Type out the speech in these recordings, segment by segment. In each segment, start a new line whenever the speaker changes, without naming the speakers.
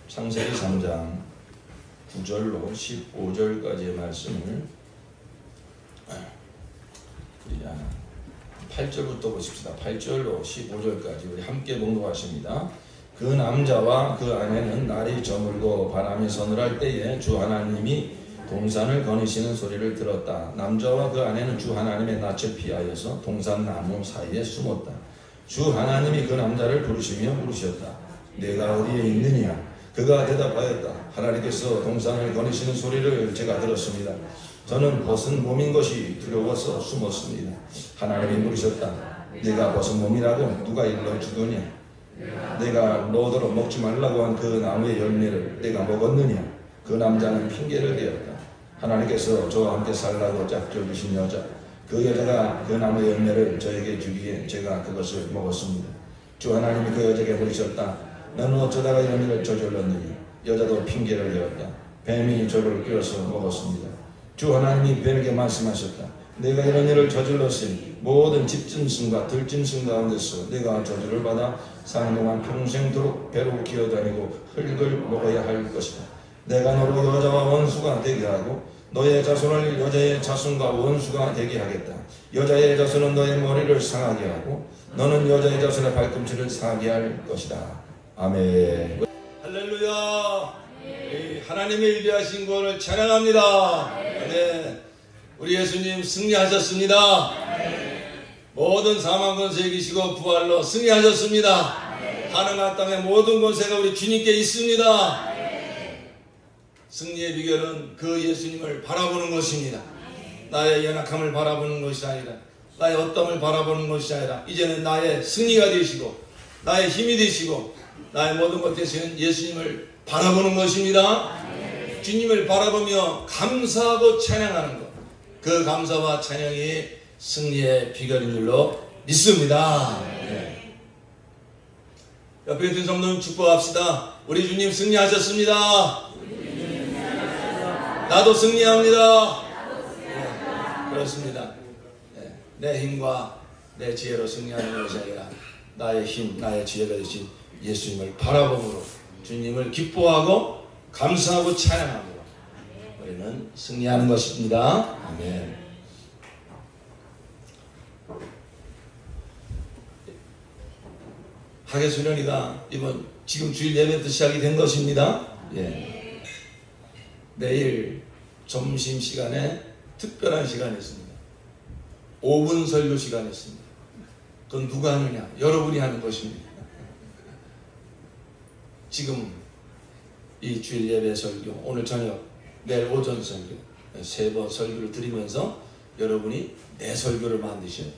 창세기 3장 9절로 15절까지의 말씀을 8절부터 보십시다. 8절로 15절까지 우리 함께 봉독하십니다. 그 남자와 그 아내는 날이 저물고 바람이 서늘할 때에 주 하나님이 동산을 거니시는 소리를 들었다. 남자와 그 아내는 주 하나님의 낯을 피하여서 동산 나무 사이에 숨었다. 주 하나님이 그 남자를 부르시며 물으셨다. 내가 어디에 있느냐? 그가 대답하였다. 하나님께서 동산을 거니시는 소리를 제가 들었습니다. 저는 벗은 몸인 것이 두려워서 숨었습니다. 하나님이 물으셨다. 네가 벗은 몸이라고 누가 일러주더냐? 내가 너더러 먹지 말라고 한 그 나무의 열매를 내가 먹었느냐? 그 남자는 핑계를 대었다. 하나님께서 저와 함께 살라고 짝져 주신 여자, 그 여자가 그 나무의 열매를 저에게 주기에 제가 그것을 먹었습니다. 주 하나님이 그 여자에게 물으셨다. 너는 어쩌다가 이런 일을 저질렀느냐? 여자도 핑계를 대었다. 뱀이 저를 끼워서 먹었습니다. 주 하나님이 뱀에게 말씀하셨다. 내가 이런 일을 저질렀으니 모든 집짐승과 들짐승 가운데서 내가 저주를 받아 사는 동안 평생도록 배로 기어다니고 흙을 먹어야 할 것이다. 내가 너로 여자와 원수가 되게 하고 너의 자손을 여자의 자손과 원수가 되게 하겠다. 여자의 자손은 너의 머리를 상하게 하고 너는 여자의 자손의 발꿈치를 상하게 할 것이다. 아멘. 할렐루야. 하나님의 위대하신 구원을 찬양합니다. 네. 우리 예수님 승리하셨습니다. 모든 사망 권세에 이기시고 부활로 승리하셨습니다. 하늘과 땅의 모든 권세가 우리 주님께 있습니다. 승리의 비결은 그 예수님을 바라보는 것입니다. 나의 연약함을 바라보는 것이 아니라, 나의 어떠함을 바라보는 것이 아니라, 이제는 나의 승리가 되시고 나의 힘이 되시고 나의 모든 것 되시는 예수님을 바라보는 것입니다. 주님을 바라보며 감사하고 찬양하는 것, 그 감사와 찬양이 승리의 비결인 줄로 믿습니다. 네. 옆에 있는 성도님 축복합시다. 우리 주님 승리하셨습니다. 나도 승리합니다. 네, 그렇습니다. 네, 내 힘과 내 지혜로 승리하는 것이 아니라 나의 힘, 나의 지혜가 되신 예수님을 바라봄으로 주님을 기뻐하고 감사하고 찬양함으로 우리는 승리하는 것입니다. 아멘. 학예수련회가 지금 주일 예배부터 시작이 된 것입니다. 예. 내일 점심시간에 특별한 시간이 있습니다. 5분 설교 시간이 있습니다. 그건 누가 하느냐? 여러분이 하는 것입니다. 지금 이 주일 예배 설교, 오늘 저녁, 내일 오전 설교, 3번 설교를 드리면서 여러분이 내 설교를 만드셔야 돼요.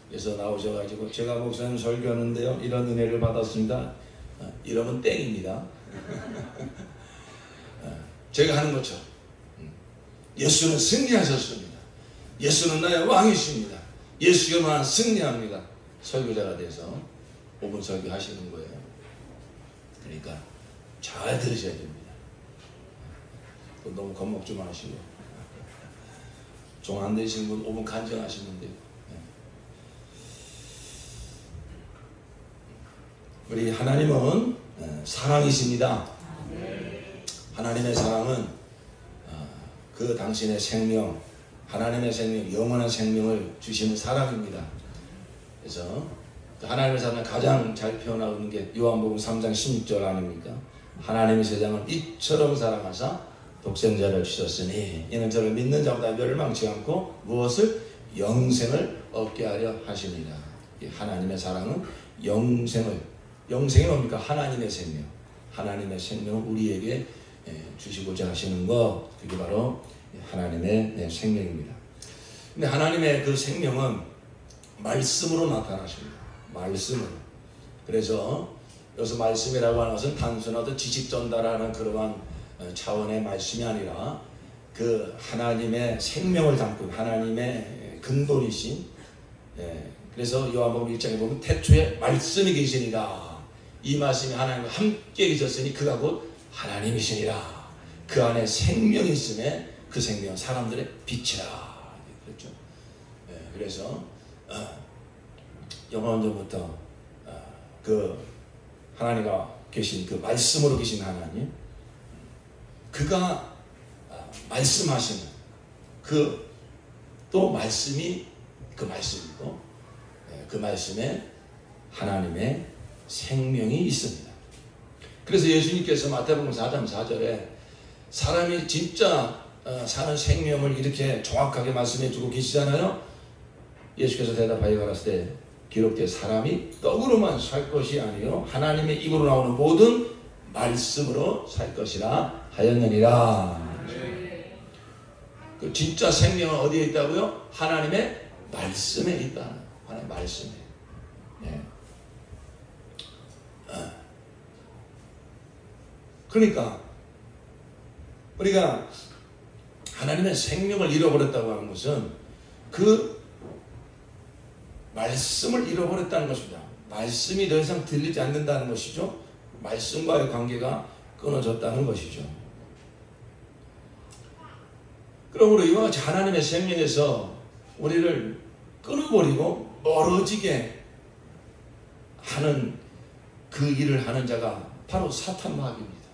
그래서 나오셔가지고 제가 목사님 설교하는데요, 이런 은혜를 받았습니다. 이러면 땡입니다. 제가 하는 것처럼 예수는 승리하셨습니다. 예수는 나의 왕이십니다. 예수께만 승리합니다. 설교자가 돼서 5분 설교 하시는 거예요. 그러니까 잘 들으셔야 됩니다. 너무 겁먹지 마시고, 종 안 되시는 분 5분 간증하시면 돼요. 우리 하나님은 사랑이십니다. 하나님의 사랑은 그 당신의 생명, 하나님의 생명, 영원한 생명을 주시는 사랑입니다. 그래서 하나님의 사랑을 가장 잘 표현하고 있는 게 요한복음 3장 16절 아닙니까? 하나님이 세상을 이처럼 사랑하사 독생자를 주셨으니 이는 저를 믿는 자보다 멸망치 않고 무엇을? 영생을 얻게 하려 하십니다. 하나님의 사랑은 영생이 뭡니까? 하나님의 생명, 하나님의 생명을 우리에게 주시고자 하시는 것, 그게 바로 하나님의 생명입니다. 근데 하나님의 그 생명은 말씀으로 나타나십니다. 말씀으로. 그래서 여기서 말씀이라고 하는 것은 단순한 지식 전달하는 그러한 차원의 말씀이 아니라 그 하나님의 생명을 담고 하나님의 근본이신, 그래서 요한복음 1장에 보면 태초에 말씀이 계시니라. 이 말씀이 하나님과 함께 계셨으니 그가 곧 하나님이시니라. 그 안에 생명이 있음에 그 생명은 사람들의 빛이라. 그랬죠. 그래서 영원전부터 그 하나님과 계신 그 말씀으로 계신 하나님, 그가 말씀하시는 또 말씀이 그 말씀이고, 그 말씀에 하나님의 생명이 있습니다. 그래서 예수님께서 마태복음 4장 4절에 사람이 진짜 사는 생명을 이렇게 정확하게 말씀해 주고 계시잖아요. 예수께서 대답하여 가라사대 기록되 사람이 떡으로만 살 것이 아니요 하나님의 입으로 나오는 모든 말씀으로 살 것이라 하였느니라. 그 진짜 생명은 어디에 있다고요? 하나님의 말씀에 있다. 하나님의 말씀에. 네. 그러니까 우리가 하나님의 생명을 잃어버렸다고 하는 것은 그 말씀을 잃어버렸다는 것입니다. 말씀이 더 이상 들리지 않는다는 것이죠. 말씀과의 관계가 끊어졌다는 것이죠. 그러므로 이와 같이 하나님의 생명에서 우리를 끊어버리고 멀어지게 하는 그 일을 하는 자가 바로 사탄 마귀입니다.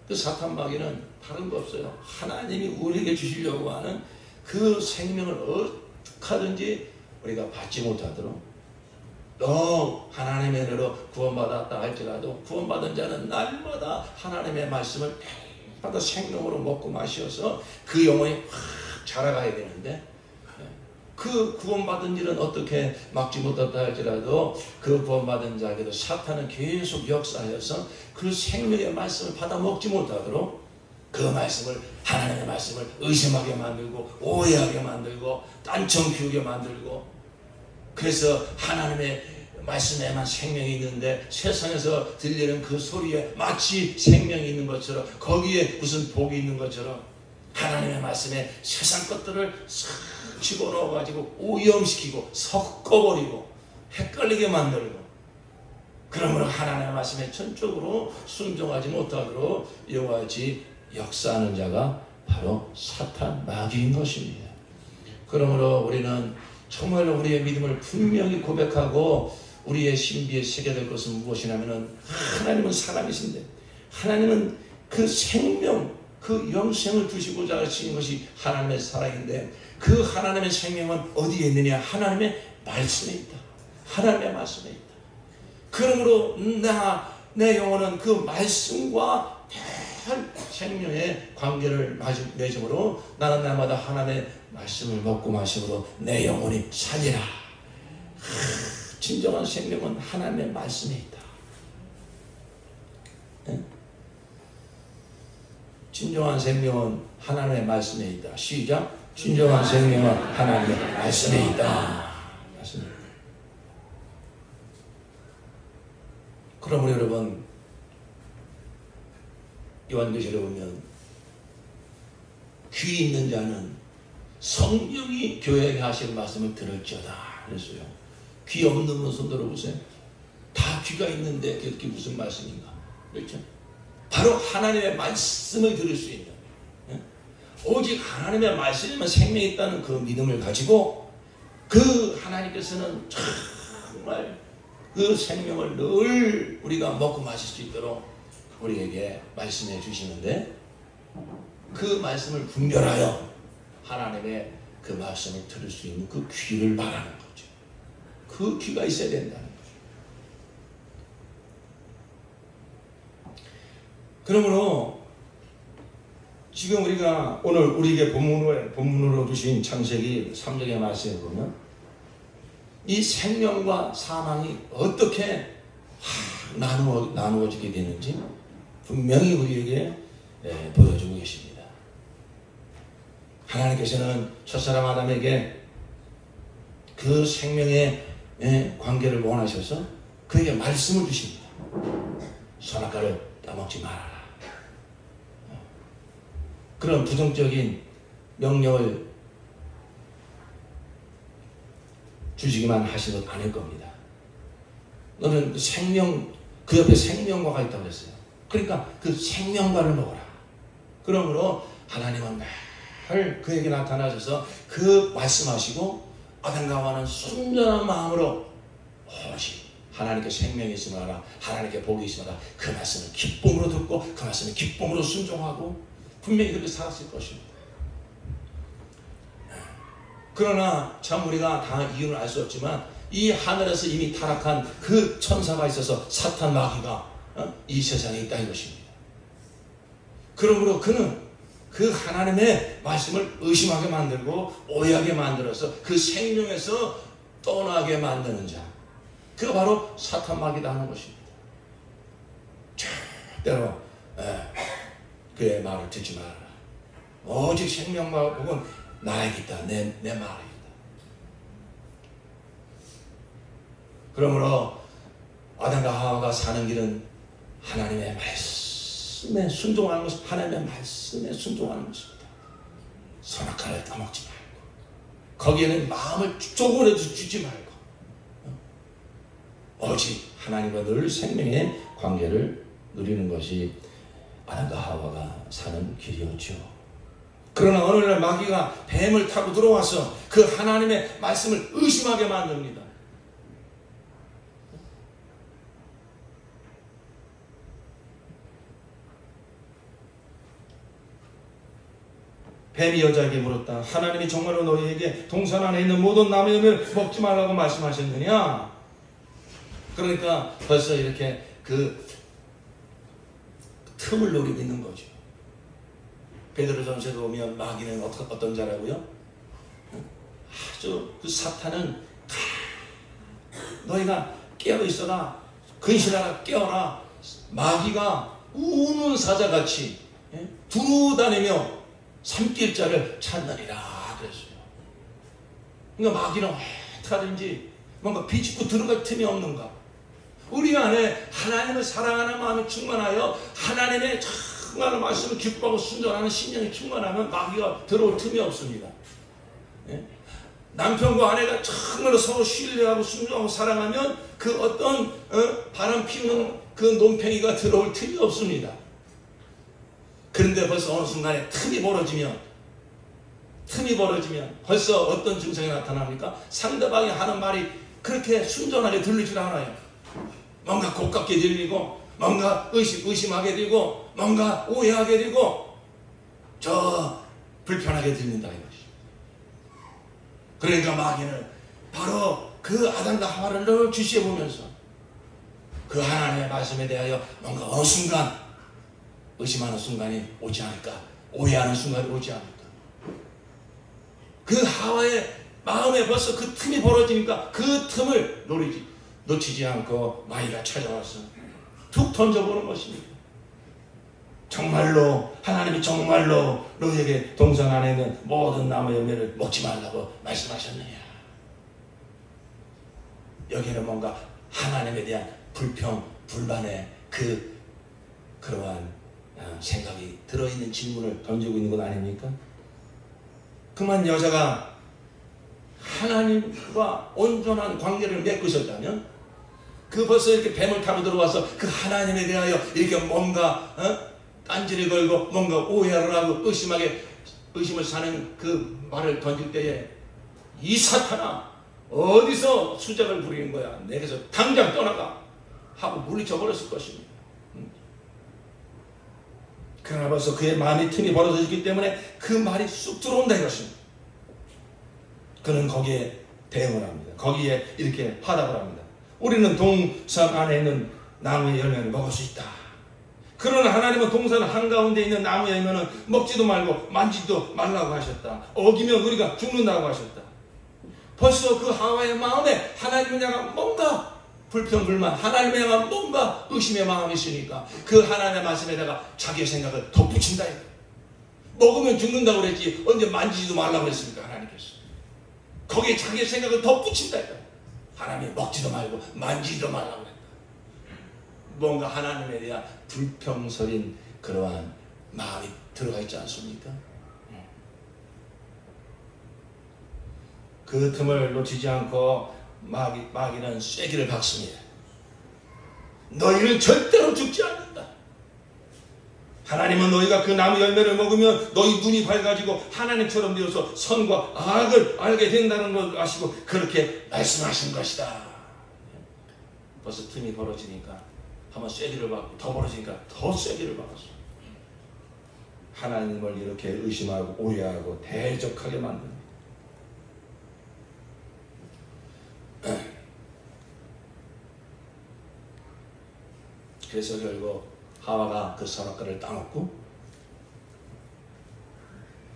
그 사탄 마귀는 다른 거 없어요. 하나님이 우리에게 주시려고 하는 그 생명을 어떻게 하든지 우리가 받지 못하도록, 너 하나님의 은혜로 구원받았다 할지라도 구원받은 자는 날마다 하나님의 말씀을 날마다 생명으로 먹고 마셔서 그 영혼이 확 자라가야 되는데, 그 구원받은 일은 어떻게 막지 못했다 할지라도 그 구원받은 자에게도 사탄은 계속 역사하여서 그 생명의 말씀을 받아 먹지 못하도록 그 말씀을, 하나님의 말씀을 의심하게 만들고 오해하게 만들고 딴청 피우게 만들고, 그래서 하나님의 말씀에만 생명이 있는데 세상에서 들리는 그 소리에 마치 생명이 있는 것처럼, 거기에 무슨 복이 있는 것처럼 하나님의 말씀에 세상 것들을 싹 집어넣어가지고 오염시키고 섞어버리고 헷갈리게 만들고, 그러므로 하나님의 말씀에 전적으로 순종하지 못하도록 이와 같이 역사하는 자가 바로 사탄 마귀인 것입니다. 그러므로 우리는 정말로 우리의 믿음을 분명히 고백하고 우리의 신비에 새겨질 것은 무엇이냐면은, 하나님은 사람이신데 하나님은 그 생명, 그 영생을 주시고자 하시는 것이 하나님의 사랑인데, 그 하나님의 생명은 어디에 있느냐? 하나님의 말씀에 있다. 하나님의 말씀에 있다. 그러므로 내 영혼은 그 말씀과 별 생명의 관계를 맺음으로 나는 날마다 하나님의 말씀을 먹고 마심으로 내 영혼이 살리라. 진정한 생명은 하나님의 말씀에 있다. 네? 진정한 생명은 하나님의 말씀에 있다. 시작. 진정한 생명은 하나님의 말씀에 있다. 맞습니다. 그러므로 여러분, 요한계시록에 보면 귀 있는 자는 성령이 교회에게 하시는 말씀을 들을지어다 그랬어요. 귀 없는 분 손 들어보세요. 다 귀가 있는데 그게 무슨 말씀인가? 그렇죠? 바로 하나님의 말씀을 들을 수 있는, 오직 하나님의 말씀에만 생명이 있다는 그 믿음을 가지고 그 하나님께서는 정말 그 생명을 늘 우리가 먹고 마실 수 있도록 우리에게 말씀해 주시는데, 그 말씀을 분별하여 하나님의 그 말씀을 들을 수 있는 그 귀를 말하는 거죠. 그 귀가 있어야 된다는 거죠. 그러므로 지금 우리가 오늘 우리에게 본문으로 주신 창세기 3장의 말씀에 보면 이 생명과 사망이 어떻게 나누어지게 되는지 분명히 우리에게 보여주고 계십니다. 하나님께서는 첫사람 아담에게 그 생명의 관계를 원하셔서 그에게 말씀을 주십니다. 선악과를 따먹지 말아라. 그런 부정적인 명령을 주시기만 하신 것 아닐 겁니다. 너는 그 옆에 생명과가 있다고 했어요. 그러니까 그 생명과를 먹어라. 그러므로 하나님은 늘 그에게 나타나셔서 그 말씀하시고 아담과 하와는 순전한 마음으로 오직 하나님께 생명이 있으면 하라, 하나님께 복이 있으면 하라, 그 말씀을 기쁨으로 듣고 그 말씀을 기쁨으로 순종하고 분명히 그렇게 살았을 것입니다. 그러나 참 우리가 다 이유는 알 수 없지만 이 하늘에서 이미 타락한 그 천사가 있어서 사탄 마귀가 이 세상에 있다 이것입니다. 그러므로 그는 그 하나님의 말씀을 의심하게 만들고 오해하게 만들어서 그 생명에서 떠나게 만드는 자, 그가 바로 사탄 마귀다 하는 것입니다. 절대로 그의 말을 듣지 말아라. 오직 생명과 복은 나에게 있다. 내 말에 있다. 그러므로 아담과 하와가 사는 길은 하나님의 말씀에 순종하는 것입니다. 하나님의 말씀에 순종하는 것입니다. 선악과를 따먹지 말고 거기에는 마음을 조금이라도 주지 말고 오직 하나님과 늘 생명의 관계를 누리는 것이 아담과 하와가 사는 길이었죠. 그러나 어느 날 마귀가 뱀을 타고 들어와서 그 하나님의 말씀을 의심하게 만듭니다. 뱀이 여자에게 물었다. 하나님이 정말로 너희에게 동산 안에 있는 모든 나무의 열매를 먹지 말라고 말씀하셨느냐? 그러니까 벌써 이렇게 그 틈을 노리고 있는 거죠. 베드로전서에 보면 마귀는 어떤 자라고요? 아주 그 사탄은 너희가 깨어있어라, 근신하라, 깨어라. 마귀가 우는 사자같이 두루다니며 삼킬 자를 찾느니라 그랬어요. 그러니까 마귀는 어떻게 하든지 뭔가 비집고 들어갈 틈이 없는가. 우리 안에 하나님을 사랑하는 마음이 충만하여 하나님의 정말 말씀을 기뻐하고 순종하는 심령이 충만하면 마귀가 들어올 틈이 없습니다. 남편과 아내가 정말로 서로 신뢰하고 순종하고 사랑하면 그 어떤 바람 피우는 그 논팽이가 들어올 틈이 없습니다. 그런데 벌써 어느 순간에 틈이 벌어지면 벌써 어떤 증상이 나타납니까? 상대방이 하는 말이 그렇게 순전하게 들리질 않아요. 뭔가 고깝게 들리고 뭔가 의심하게 되고 뭔가 오해하게 되고 불편하게 들린다 이것이. 그러니까 마귀는 바로 그 아담과 하와를 늘 주시해보면서 그 하나님의 말씀에 대하여 뭔가 어느 순간 의심하는 순간이 오지 않을까, 오해하는 순간이 오지 않을까. 그 하와의 마음에 벌써 그 틈이 벌어지니까 그 틈을 놓치지 않고 마귀가 찾아와서 툭 던져보는 것입니다. 정말로 하나님이 정말로 너희에게 동산 안에 있는 모든 나무 열매를 먹지 말라고 말씀하셨느냐. 여기에는 뭔가 하나님에 대한 불평, 불만의 그러한 생각이 들어있는 질문을 던지고 있는 것 아닙니까? 그만 여자가 하나님과 온전한 관계를 맺고 있었다면 그 벌써 이렇게 뱀을 타고 들어와서 그 하나님에 대하여 이렇게 뭔가 딴지를 걸고 뭔가 오해를 하고 의심을 사는 그 말을 던질 때에 이 사탄아 어디서 수작을 부리는 거야, 내게서 당장 떠나가 하고 물리쳐 버렸을 것입니다. 그러나 벌써 그의 마음이 틈이 벌어졌기 때문에 그 말이 쑥 들어온다 이것입니다. 그는 거기에 대응을 합니다. 거기에 이렇게 화답을 합니다. 우리는 동산 안에 있는 나무의 열매를 먹을 수 있다. 그러나 하나님은 동산 한가운데 있는 나무의 열매는 먹지도 말고 만지지도 말라고 하셨다. 어기면 우리가 죽는다고 하셨다. 벌써 그 하와의 마음에 하나님을 향한 뭔가 불평불만, 하나님에 향한 뭔가 의심의 마음이 있으니까 그 하나님의 말씀에다가 자기의 생각을 덧붙인다. 먹으면 죽는다고 그랬지 언제 만지지도 말라고 그랬습니까? 하나님께서 거기에 자기의 생각을 덧붙인다. 하나님이 먹지도 말고 만지지도 말라고 그랬다. 뭔가 하나님에 대한 불평설인 그러한 마음이 들어가 있지 않습니까? 그 틈을 놓치지 않고 마귀는 쐐기를 박습니다. 너희는 절대로 죽지 않는다. 하나님은 너희가 그 나무 열매를 먹으면 너희 눈이 밝아지고 하나님처럼 되어서 선과 악을 알게 된다는 걸 아시고 그렇게 말씀하신 것이다. 벌써 틈이 벌어지니까 한번 쐐기를 받고 더 벌어지니까 더 쐐기를 받았어. 하나님을 이렇게 의심하고 오해하고 대적하게 만듭니다. 그래서 결국 하와가 그 선악과를 따먹고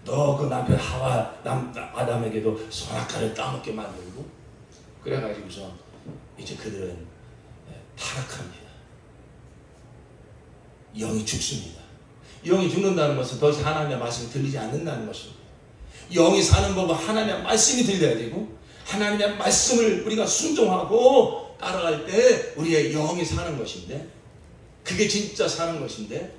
또 그 남편 아담에게도 선악과를 따먹게 만들고 그래가지고서 이제 그들은 타락합니다. 영이 죽습니다. 영이 죽는다는 것은 더 이상 하나님의 말씀이 들리지 않는다는 것입니다. 영이 사는 법은 하나님의 말씀이 들려야 되고 하나님의 말씀을 우리가 순종하고 따라갈 때 우리의 영이 사는 것인데 그게 진짜 사는 것인데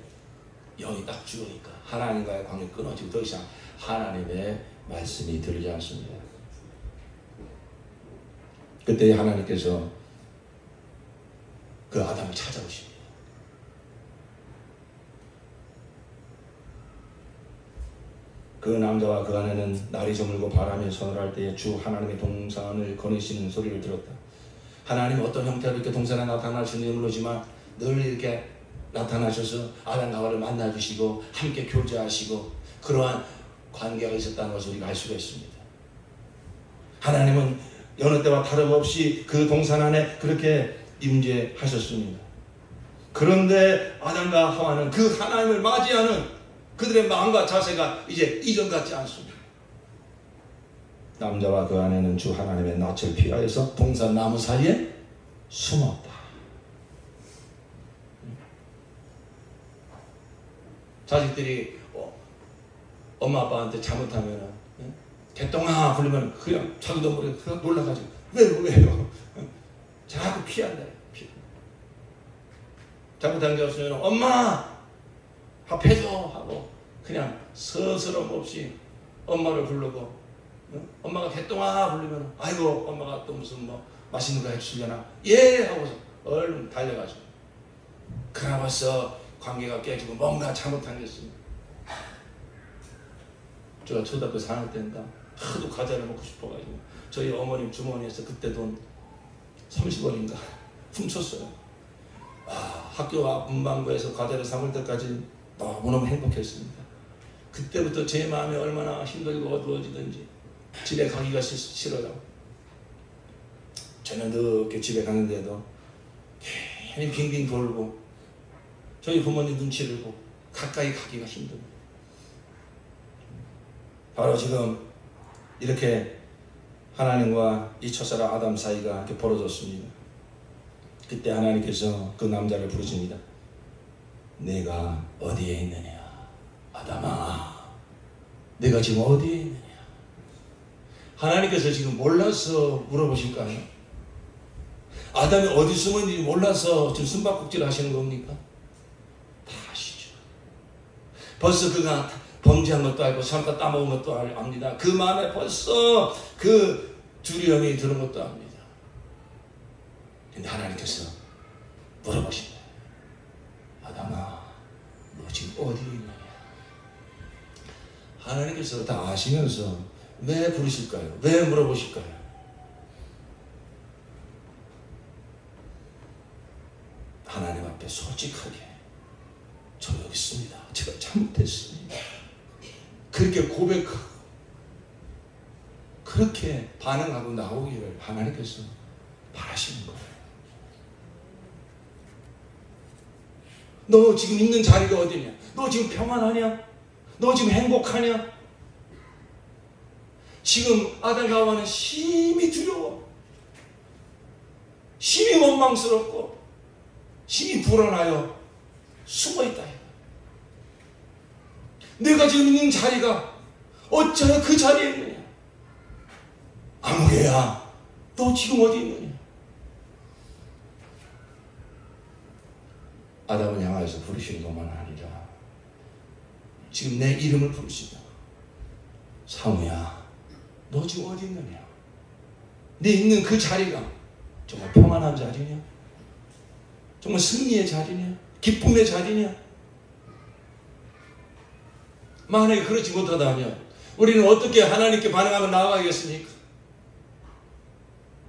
영이 딱 죽으니까 하나님과의 관계가 끊어지고 더 이상 하나님의 말씀이 들리지 않습니다. 그때 하나님께서 그 아담을 찾아오십니다. 그 남자와 그 아내는 날이 저물고 바람이 서늘할 때에 주 하나님의 동산을 거니시는 소리를 들었다. 하나님 어떤 형태로 이렇게 동산에 나타나시는지 모르지만 늘 이렇게 나타나셔서 아담과 하와를 만나주시고 함께 교제하시고 그러한 관계가 있었다는 것을 우리가 알 수가 있습니다. 하나님은 여느 때와 다름없이 그 동산 안에 그렇게 임재하셨습니다. 그런데 아담과 하와는 그 하나님을 맞이하는 그들의 마음과 자세가 이제 이전 같지 않습니다. 남자와 그 아내는 주 하나님의 낯을 피하여서 동산 나무 사이에 숨었다. 자식들이 엄마 아빠한테 잘못하면 개똥아 부르면 그냥 자기도 모르게 그냥 놀라가지고 왜요? 자꾸 피한다. 잘못한 게 없으면 엄마 밥해줘 하고 그냥 서스럼 없이 엄마를 부르고 엄마가 개똥아 부르면 아이고 엄마가 또 무슨 뭐 맛있는 거 해주려나 예 하고서 얼른 달려가지고 그러나 벌써 관계가 깨지고 뭔가 잘못한 게 있습니다. 제가 초등학교 4학년 때인가 하도 과자를 먹고 싶어가지고 저희 어머님 주머니에서 그때 돈 30원인가 훔쳤어요. 학교 앞 문방구에서 과자를 사먹을 때까지 너무너무 행복했습니다. 그때부터 제 마음이 얼마나 힘들고 어두워지든지 집에 가기가 싫어요. 저는 늦게 집에 가는데도 괜히 빙빙 돌고 저희 부모님 눈치를 보고 가까이 가기가 힘듭니다. 바로 지금 이렇게 하나님과 이 첫사람 아담 사이가 이렇게 벌어졌습니다. 그때 하나님께서 그 남자를 부르십니다. 내가 어디에 있느냐? 아담아, 내가 지금 어디에 있느냐? 하나님께서 지금 몰라서 물어보실까요? 아담이 어디 숨었는지 몰라서 지금 숨바꼭질 하시는 겁니까? 다 아시죠. 벌써 그가 범죄한 것도 알고 선과 따먹은 것도 압니다. 그 마음에 벌써 그 두려움이 드는 것도 압니다. 근데 하나님께서 물어보십니다. 아담아, 너 지금 어디 있느냐? 하나님께서 다 아시면서 왜 부르실까요? 왜 물어보실까요? 하나님 앞에 솔직하게 저 여기 있습니다. 제가 잘못했습니다. 그렇게 고백하고 그렇게 반응하고 나오기를 하나님께서 바라시는 거예요. 너 지금 있는 자리가 어디냐? 너 지금 평안하냐? 너 지금 행복하냐? 지금 아담과 하와는 심히 두려워. 심히 원망스럽고 심히 불안하여 숨어있다. 내가 지금 있는 자리가 어쩌나 그 자리에 있느냐? 아무개야, 너 지금 어디 있느냐? 아담을 향하여서 부르시는 것만 아니라 지금 내 이름을 부르시다. 사무야, 너 지금 어디 있느냐? 네 있는 그 자리가 정말 평안한 자리냐? 정말 승리의 자리냐? 기쁨의 자리냐? 만약에 그렇지 못하다면 우리는 어떻게 하나님께 반응하며 나아가겠습니까?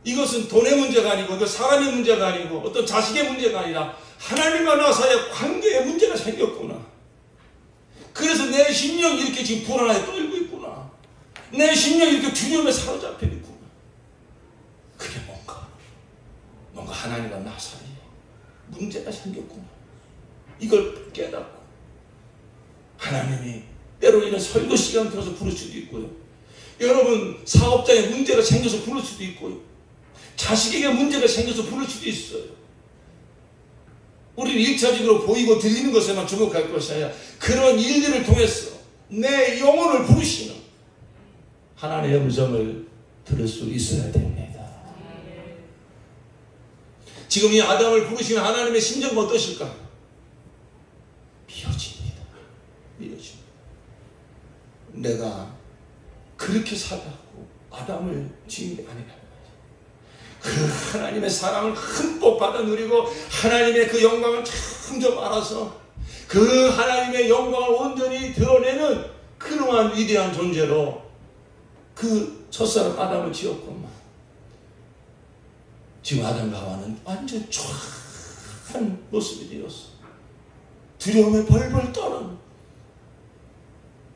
이것은 돈의 문제가 아니고 그 사람의 문제가 아니고 어떤 자식의 문제가 아니라 하나님과 나 사이의 관계의 문제가 생겼구나. 그래서 내 심령이 이렇게 지금 불안하게 떨고 있구나. 내 심령이 이렇게 두려움에 사로잡혀 있구나. 그게 뭔가 하나님과 나 사이에 문제가 생겼구나. 이걸 깨닫고 하나님이 때로는 설교 시간 들어서 부를 수도 있고요. 여러분 사업장에 문제가 생겨서 부를 수도 있고요. 자식에게 문제가 생겨서 부를 수도 있어요. 우리는 1차적으로 보이고 들리는 것에만 주목할 것이 아니라 그런 일들을 통해서 내 영혼을 부르시는 하나님의 음성을 들을 수 있어야 됩니다. 지금 이 아담을 부르시는 하나님의 심정은 어떠실까? 미어집니다. 미어집니다. 내가 그렇게 살았고 아담을 지은 게 아니라 그 하나님의 사랑을 흠뻑 받아 누리고 하나님의 그 영광을 참 좀 알아서 그 하나님의 영광을 온전히 드러내는 그러한 위대한 존재로 그 첫사람 아담을 지었건만 지금 아담과 하와는 완전 쫙한 모습이 되었어. 두려움에 벌벌 떠는.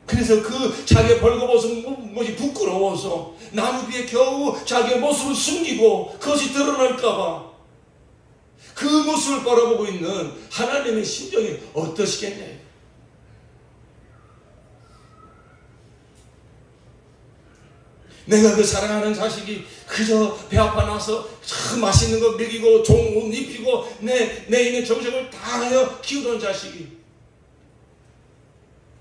그래서 그 자기의 벌거벗은 것이 부끄러워서 나무 뒤에 겨우 자기의 모습을 숨기고 그것이 드러날까봐 그 모습을 바라보고 있는 하나님의 심정이 어떠시겠냐. 내가 그 사랑하는 자식이 그저 배 아파 나서 참 맛있는 거 먹이고 좋은 옷 입히고 내 있는 정성을 다하여 키우던 자식이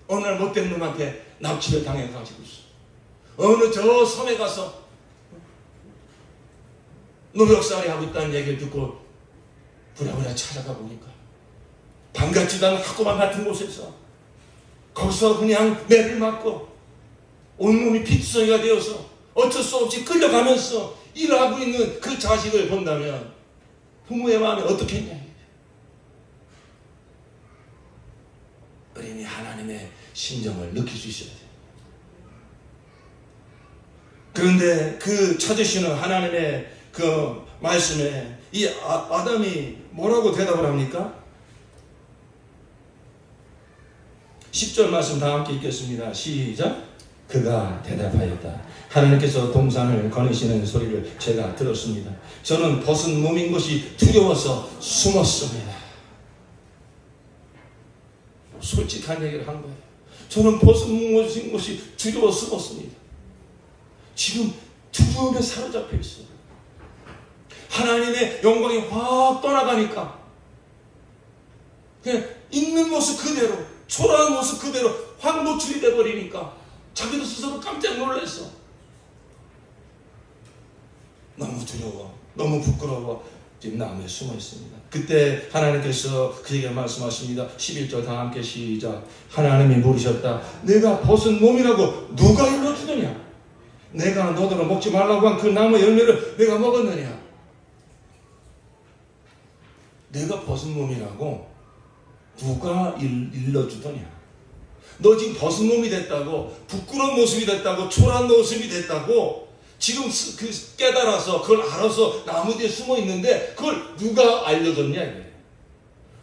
어느 날 못된 놈한테 납치를 당해가지고 있어. 어느 저 섬에 가서 노력살이 하고 있다는 얘기를 듣고 부랴부랴 찾아가 보니까 반갑지도 않은 학고방 같은 곳에서 거기서 그냥 매를 맞고 온몸이 피투성이가 되어서 어쩔 수 없이 끌려가면서 일하고 있는 그 자식을 본다면 부모의 마음이 어떻겠냐. 어린이 하나님의 심정을 느낄 수 있어야 돼요. 그런데 그 찾으시는 하나님의 그 말씀에 이 아담이 뭐라고 대답을 합니까? 10절 말씀 다 함께 읽겠습니다. 시작. 그가 대답하였다. 하나님께서 동산을 거느시는 소리를 제가 들었습니다. 저는 벗은 몸인 것이 두려워서 숨었습니다. 솔직한 얘기를 한 거예요. 저는 벗은 몸인 것이 두려워서 숨었습니다. 지금 두려움에 사로잡혀 있어요. 하나님의 영광이 확 떠나가니까 그냥 있는 모습 그대로 초라한 모습 그대로 확 노출이 돼버리니까 자기도 스스로 깜짝 놀랐어. 너무 두려워, 너무 부끄러워 지금 나무에 숨어 있습니다. 그때 하나님께서 그에게 말씀하십니다. 11절 다 함께 시작. 하나님이 물으셨다. 내가 벗은 몸이라고 누가 일러주느냐? 내가 너더러 먹지 말라고 한 그 나무 열매를 내가 먹었느냐? 내가 벗은 몸이라고 누가 일러주더냐? 너 지금 벗은 몸이 됐다고, 부끄러운 모습이 됐다고, 초라한 모습이 됐다고 지금 그 깨달아서 그걸 알아서 나무 뒤에 숨어 있는데 그걸 누가 알려줬냐?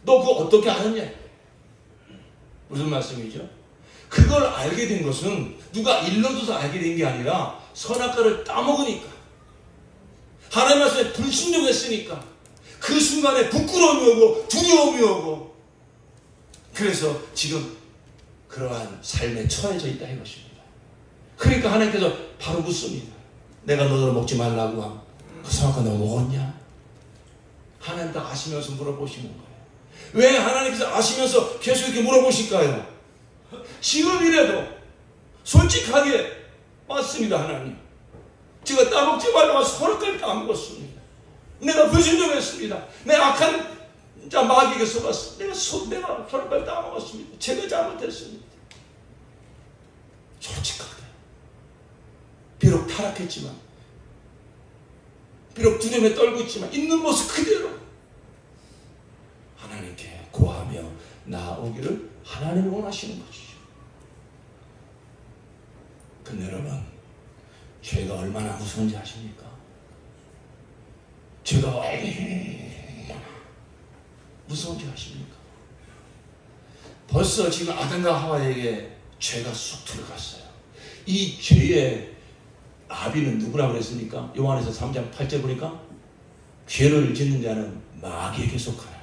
너 그거 어떻게 알았냐? 무슨 말씀이죠? 그걸 알게 된 것은 누가 일러줘서 알게 된 게 아니라 선악과를 따먹으니까, 하나님 말씀에 불순종했으니까 그 순간에 부끄러움이 오고 두려움이 오고, 그래서 지금 그러한 삶에 처해져 있다 이것입니다. 그러니까 하나님께서 바로 묻습니다. 내가 너를 먹지 말라고 한 그 선악과 너 먹었냐? 하나님 다 아시면서 물어보시는 거예요. 왜 하나님께서 아시면서 계속 이렇게 물어보실까요? 지금이라도 솔직하게 맞습니다. 하나님, 제가 따먹지 말라고 선악과를 따먹었습니다. 내가 불순종했습니다. 내 악한 자 마귀에게 속았습니다. 내가 선악과를 따먹었습니다. 제가 잘못했습니다. 솔직하게. 비록 타락했지만, 비록 두려움에 떨고 있지만 있는 모습 그대로 하나님께 고하며 나아오기를 하나님이 원하시는 것이죠. 근데 여러분, 죄가 얼마나 무서운지 아십니까? 죄가 얼마나 무서운지 아십니까? 벌써 지금 아담과 하와에게 죄가 쑥 들어갔어요. 이 죄의 아비는 누구라고 그랬습니까? 요한에서 3장 8절 보니까 죄를 짓는 자는 마귀에게 속하나니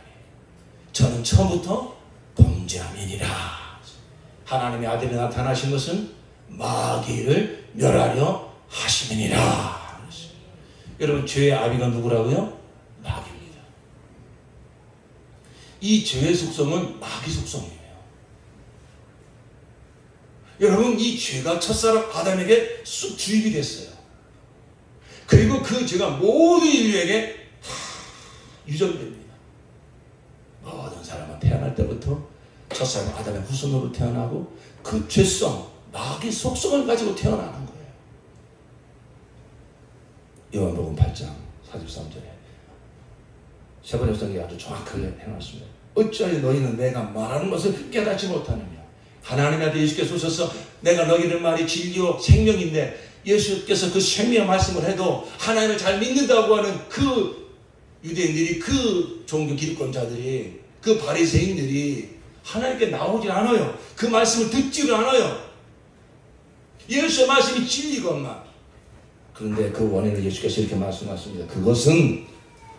저는 처음부터 범죄함이니라. 하나님의 아들이 나타나신 것은 마귀를 멸하려 하심이니라. 여러분, 죄의 아비가 누구라고요? 마귀입니다. 이 죄의 속성은 마귀 속성이에요. 여러분, 이 죄가 첫사람 아담에게 쑥 주입이 됐어요. 그리고 그 죄가 모든 인류에게 다 유전됩니다. 모든 사람은 태어날 때부터 첫사람 아담의 후손으로 태어나고 그 죄성, 마귀 속성을 가지고 태어나는 거예요. 요한복음 8장 43절에 세번 역성이 아주 정확하게 해놨습니다. 어찌하여 너희는 내가 말하는 것을 깨닫지 못하느냐. 하나님의 아들 예수께서 오셔서 내가 너희들 말이 진리요 생명인데, 예수께서 그 생명의 말씀을 해도 하나님을 잘 믿는다고 하는 그 유대인들이, 그 종교 기득권자들이, 그 바리새인들이 하나님께 나오지 않아요. 그 말씀을 듣지를 않아요. 예수의 말씀이 진리건만. 그런데 그 원인을 예수께서 이렇게 말씀하십니다. 그것은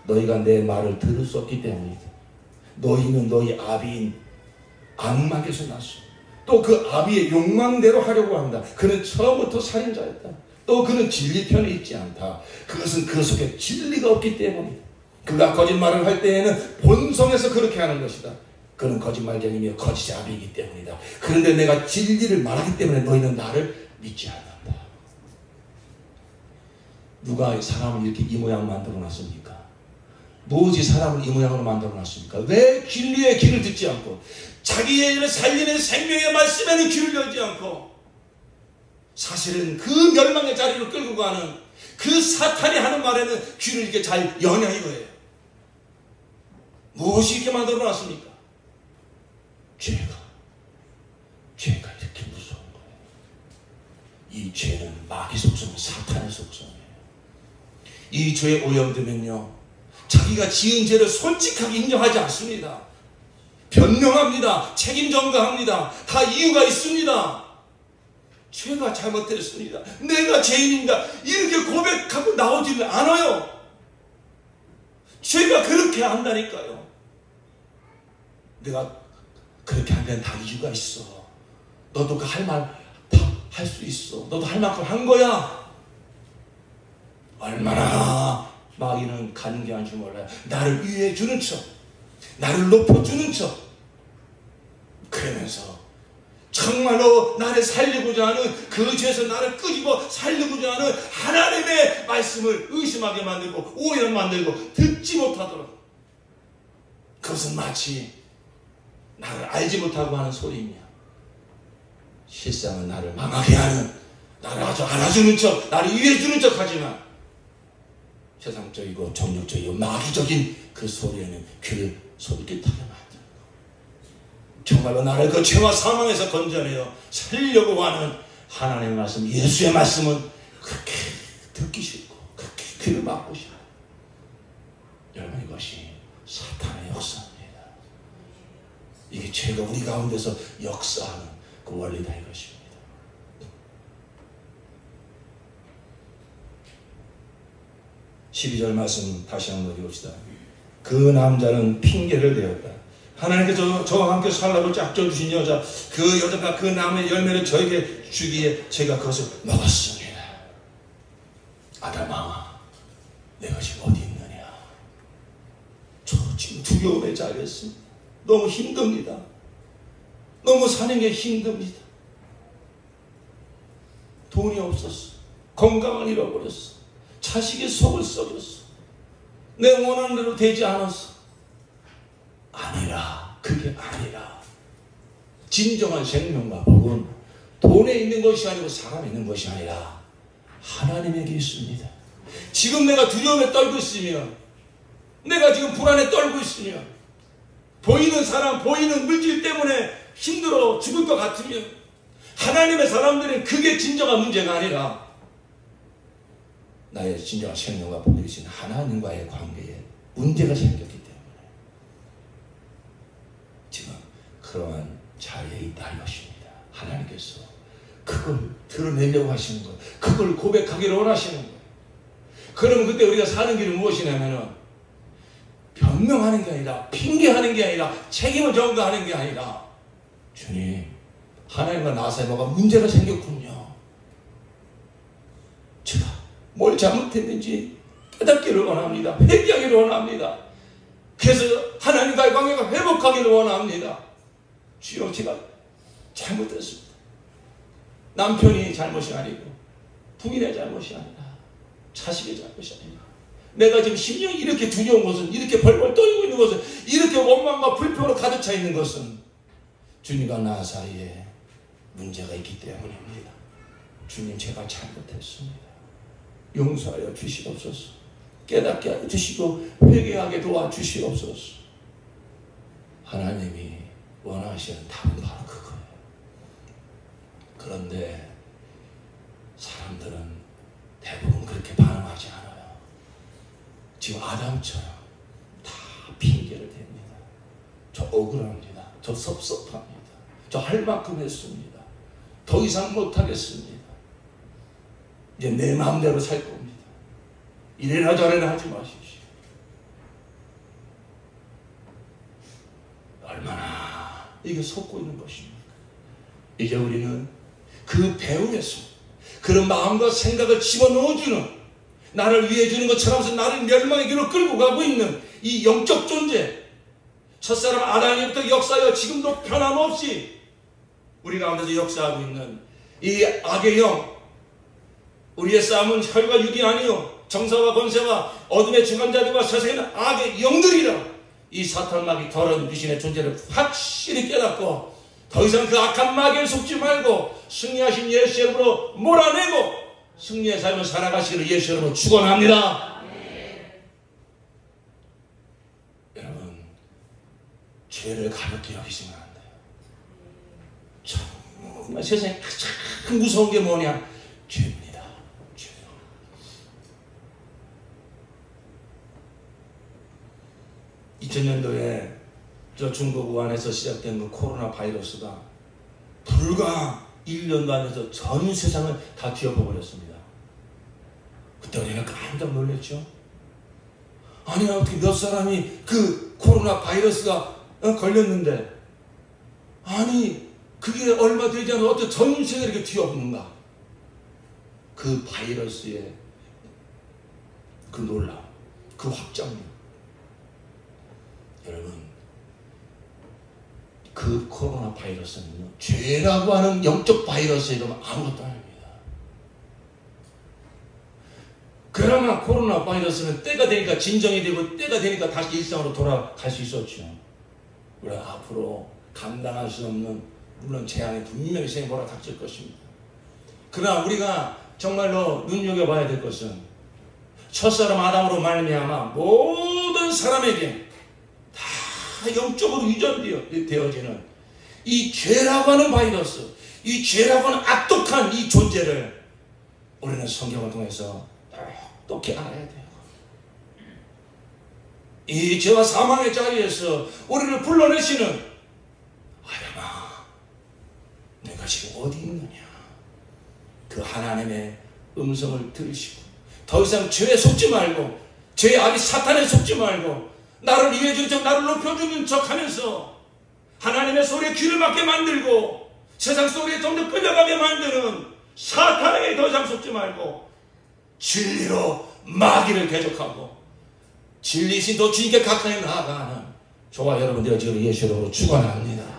너희가 내 말을 들을 수 없기 때문이다. 너희는 너희 아비인 악마께서 났어. 또 그 아비의 욕망대로 하려고 한다. 그는 처음부터 살인자였다. 또 그는 진리 편에 있지 않다. 그것은 그 속에 진리가 없기 때문이다. 그가 거짓말을 할 때에는 본성에서 그렇게 하는 것이다. 그는 거짓말쟁이며 거짓의 아비이기 때문이다. 그런데 내가 진리를 말하기 때문에 너희는 나를 믿지 않는다. 누가 사람을 이렇게 이 모양 만들어 놨습니까? 무엇이 사람을 이 모양으로 만들어 놨습니까? 왜 진리의 길을 듣지 않고 자기의 일을 살리는 생명의 말씀에는 귀를 열지 않고 사실은 그 멸망의 자리로 끌고 가는 그 사탄이 하는 말에는 귀를 이렇게 잘 여냐 이거예요. 무엇이 이렇게 만들어 놨습니까? 죄가 이렇게 무서운 거예요. 이 죄는 마귀 속성, 사탄의 속성이에요. 이 죄에 오염되면요, 자기가 지은 죄를 솔직하게 인정하지 않습니다. 변명합니다. 책임 전가합니다. 다 이유가 있습니다. 죄가 잘못됐습니다. 내가 죄인입니다. 이렇게 고백하고 나오지를 않아요. 죄가 그렇게 한다니까요. 내가 그렇게 한 데는 다 이유가 있어. 너도 그 할 말 다 할 수 있어. 너도 할 만큼 한 거야. 얼마나 마귀는 간교한 줄 몰라요. 나를 위해 주는 척, 나를 높여주는 척, 그러면서 정말로 나를 살리고자 하는, 그 죄에서 나를 끄집어 살리고자 하는 하나님의 말씀을 의심하게 만들고 오해를 만들고 듣지 못하도록, 그것은 마치 나를 알지 못하고 하는 소리이며 실상은 나를 망하게 하는, 나를 아주 알아주는 척, 나를 이해해주는 척 하지만 세상적이고 정욕적이고 마귀적인 그 소리에는 귀를 솔깃하게 만들고, 정말로 나를 그 죄와 사망에서 건져내어 살려고 하는 하나님의 말씀, 예수의 말씀은 그렇게 듣기 싫고 그렇게 귀를 막고 싶어요. 여러분, 이것이 사탄의 역사입니다. 이게 죄가 우리 가운데서 역사하는 그 원리다 이것입니다. 12절 말씀 다시 한번 읽읍시다. 그 남자는 핑계를 대었다. 하나님께서 저와 함께 살라고 짝져주신 여자, 그 여자가 그 나무의 열매를 저에게 주기에 제가 그것을 먹었습니다. 아담아, 내가 지금 어디 있느냐? 저 지금 두려움에 자겠습니다. 너무 힘듭니다. 너무 사는 게 힘듭니다. 돈이 없었어. 건강을 잃어버렸어. 자식의 속을 썩였어. 내 원하는 대로 되지 않았어. 아니라, 그게 아니라 진정한 생명과 복은 돈에 있는 것이 아니고 사람에 있는 것이 아니라 하나님에게 있습니다. 지금 내가 두려움에 떨고 있으면, 내가 지금 불안에 떨고 있으면, 보이는 사람, 보이는 물질 때문에 힘들어 죽을 것 같으면, 하나님의 사람들은 그게 진정한 문제가 아니라 나의 진정한 생명과 복이 되신 하나님과의 관계에 문제가 생겼기 때문에 지금 그러한 자리에 있다 할 것입니다. 하나님께서 그걸 드러내려고 하시는 거예요. 그걸 고백하기를 원하시는 거예요. 그러면 그때 우리가 사는 길은 무엇이냐면은 변명하는 게 아니라, 핑계하는 게 아니라, 책임을 전가하는 게 아니라, 주님, 하나님과 나 사이에 뭐가 문제가 생겼군요. 제가 뭘 잘못했는지 깨닫기를 원합니다. 회개하기를 원합니다. 그래서 하나님과의 관계가 회복하기를 원합니다. 주여, 제가 잘못했습니다. 남편이 잘못이 아니고, 부인의 잘못이 아니라, 자식의 잘못이 아니라, 내가 지금 심령이 이렇게 두려운 것은, 이렇게 벌벌 떨고 있는 것은, 이렇게 원망과 불평으로 가득 차 있는 것은 주님과 나 사이에 문제가 있기 때문입니다. 주님, 제가 잘못했습니다. 용서하여 주시옵소서. 깨닫게 하여 주시고 회개하게 도와주시옵소서. 하나님이 원하시는 답은 바로 그거예요. 그런데 사람들은 대부분 그렇게 반응하지 않아요. 지금 아담처럼 다 핑계를 댑니다. 저 억울합니다. 저 섭섭합니다. 저 할 만큼 했습니다. 더 이상 못하겠습니다. 이제 내 마음대로 살 겁니다. 이래나 저래나 하지 마십시오. 얼마나 이게 속고 있는 것입니까? 이제 우리는 그 배후에서 그런 마음과 생각을 집어넣어주는, 나를 위해 주는 것처럼 나를 멸망의 길로 끌고 가고 있는 이 영적 존재, 첫사람 아담에부터 역사하여 지금도 변함없이 우리 가운데서 역사하고 있는 이 악의 영, 우리의 싸움은 혈과 육이 아니요 정사와 권세와 어둠의 주관자들과 세상에는 악의 영들이라. 이 사탄 마귀 더러운 귀신의 존재를 확실히 깨닫고 더 이상 그 악한 마귀에 속지 말고 승리하신 예수 이름으로 몰아내고 승리의 삶을 살아가시기를 예수 이름으로 축원합니다. 여러분, 죄를 가볍게 여기시면 안 돼요. 정말 세상에 가장 무서운 게 뭐냐? 죄입니다. 죄. 2000년도에 저 중국 우한에서 시작된 그 코로나 바이러스가 불과 1년도 안에서 전 세상을 다 뒤엎어버렸습니다. 그때 우리가 깜짝 놀랐죠. 아니, 어떻게 몇 사람이 그 코로나 바이러스가 걸렸는데, 아니 그게 얼마 되지 않아 어떻게 전 세계를 이렇게 뒤엎는가. 그 바이러스의 그 놀람, 그 확장력. 여러분, 그 코로나 바이러스는요, 죄라고 하는 영적 바이러스에 이러면 아무것도 아닙니다. 그러나 코로나 바이러스는 때가 되니까 진정이 되고 때가 되니까 다시 일상으로 돌아갈 수 있었죠. 우리가 앞으로 감당할 수 없는, 물론 재앙이 분명히 생겨 몰아닥칠 것입니다. 그러나 우리가 정말로 눈여겨봐야 될 것은 첫사람 아담으로 말미암아 모든 사람에게 다 영적으로 유전되어지는 이 죄라고 하는 바이러스, 이 죄라고 하는 악독한 이 존재를 우리는 성경을 통해서 똑똑히 알아야 돼요. 이 죄와 사망의 자리에서 우리를 불러내시는 아담아, 내가 지금 어디 있느냐? 그 하나님의 음성을 들으시고 더 이상 죄에 속지 말고, 죄의 아비 사탄에 속지 말고, 나를 위해 주는 척, 나를 높여주는 척 하면서 하나님의 소리에 귀를 막게 만들고 세상 소리에 점점 끌려가게 만드는 사탄에게 더 이상 속지 말고 진리로 마귀를 대적하고 진리신 더 주님께 가까이 나아가는 저와 여러분 되어지기를 예수 이름으로 축원합니다.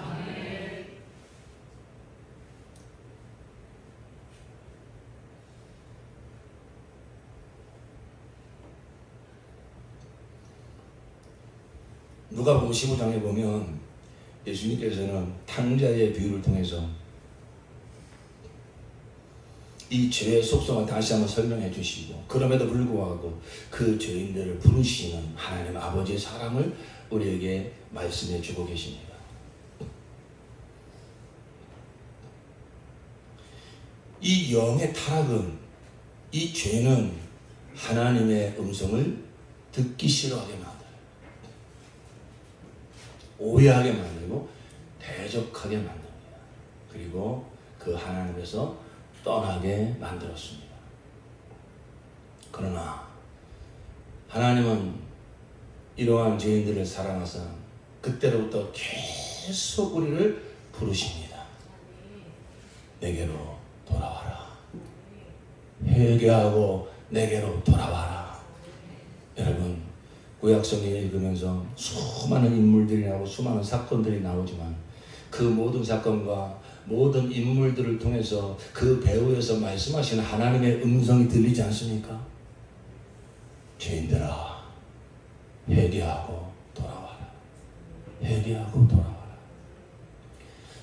누가복음 15장에 보면 예수님께서는 탕자의 비유를 통해서 이 죄의 속성을 다시 한번 설명해 주시고, 그럼에도 불구하고 그 죄인들을 부르시는 하나님 아버지의 사랑을 우리에게 말씀해 주고 계십니다. 이 영의 타락은, 이 죄는
하나님의 음성을 듣기 싫어하게 만들어요. 오해하게 만들고 대적하게 만듭니다. 그리고 그 하나님에서 떠나게 만들었습니다. 그러나 하나님은 이러한 죄인들을 사랑하사 그때로부터 계속 우리를 부르십니다. 내게로 돌아와라. 회개하고 내게로 돌아와라. 여러분, 구약성경 읽으면서 수많은 인물들이 나오고 수많은 사건들이 나오지만 그 모든 사건과 모든 인물들을 통해서 그 배후에서 말씀하시는 하나님의 음성이 들리지 않습니까? 죄인들아, 회개하고 돌아와라. 회개하고 돌아와라.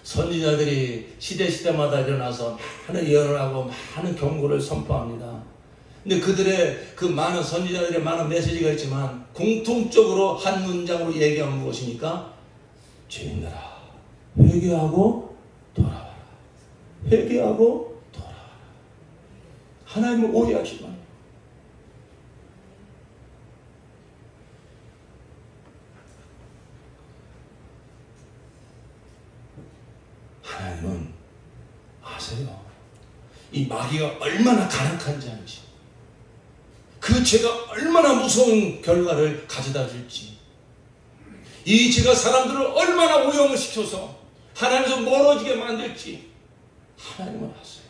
선지자들이 시대마다 일어나서 많은 예언을 하고 많은 경고를 선포합니다. 근데 그들의 그 많은 선지자들의 많은 메시지가 있지만 공통적으로 한 문장으로 얘기하면 무엇입니까? 죄인들아, 회개하고 돌아와라. 회개하고 돌아와라. 하나님을 오해하지 마라. 하나님은 아세요. 이 마귀가 얼마나 가난한 자인지, 그 죄가 얼마나 무서운 결과를 가져다 줄지, 이 죄가 사람들을 얼마나 오염을 시켜서 하나님에서 멀어지게 만들지 하나님은 아세요.